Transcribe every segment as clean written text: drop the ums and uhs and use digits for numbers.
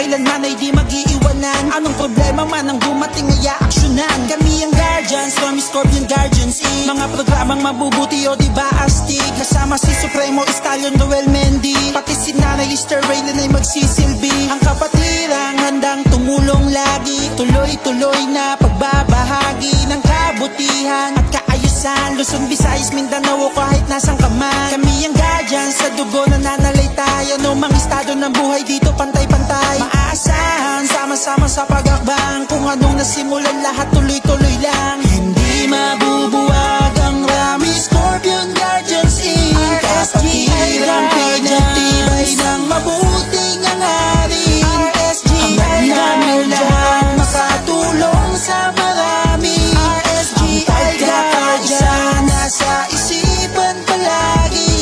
kailanman ay di mag-iiwanan. Anong problema man ang dumating ay aaksyonan. Kami ang Guardians from Scorpion Guardians Inc. Mga programang mabubuti o di ba astig. Kasama si Supremo Stallion Roel Mendy, pati si Nanay Lister Raylan ay magsisilbi. Ang kapatirang handang tumulong lagi, tuloy-tuloy na pagbabahagi ng kabutihan at kaayusan. Luzon, Visayas, Mindanao, kahit nasang ka man. Kami ang Guardians, sa dugo nananalay tayo. Anumang estado ng buhay dito pantay-pantay. Maaasahan, sama-sama sa pag-akbang. Kung anong nasimulan lahat tuloy-tuloy lang. Hindi mabubuwag ang Rami Scorpion Guardians Inc. Kapatirang pinagtibay ng mabuting hangarin. Hangad namin lahat makatulong sa marami. Ang pagkakaisa nasa isipan palagi.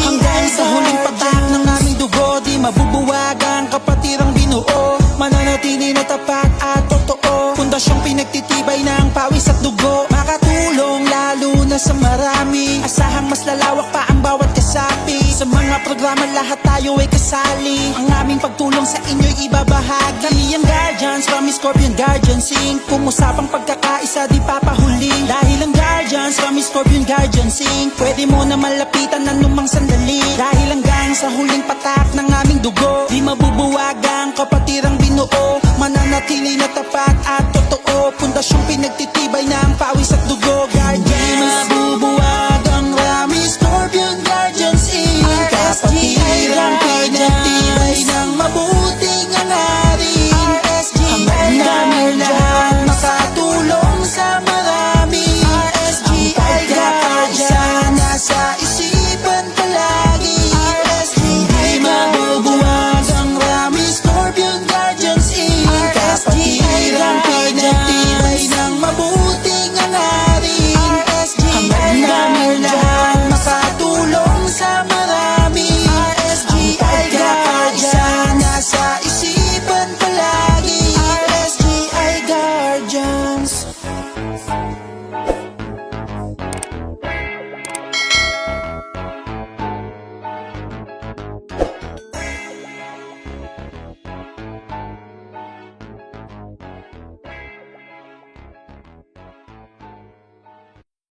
Hanggang sa huling patak ng aming dugo, di mabubuwag ang kapatirang binuo. Mananatili na tapat at totoo, pundasyong pinagtitibay ng pawis at dugo. Makatulong lalo na sa marami, asahang mas lalawak pa ang bawat kasapi. Sa mga programa lahat tayo ay kasali, ang aming pagtulong sa inyo'y ibabahagi. Kami ang Guardians from Scorpion Guardians Inc. Kung usapang pagkakaisa di papahuli. Dahil ang Guardians from Scorpion Guardians Inc. Pwede mo na malapitan anumang sandali. Dahil hanggang sa huling patak ng aming dugo, di mabubuwag ang kapatirang binuo. Mananatili na tapat at totoo, pundasyong pinagtitibay ng pawis at dugo. Guardians, di mabubuwag ang Rami Scorpion Guardians Inc. Kapatirang pinagtibay ng mabuting hangarin. Hangad namin lahat makatulong sa marami. Ang pagkakaisa nasa isipan palagi. Hindi mabubuwag ang Rami Scorpion Guardians Inc. Kapatirang pinagtibay ng mabuting hangarin. Hangad namin lahat makatulong sa marami. Ang pagkakaisa nasa isipan palagi. RSGI Guardians.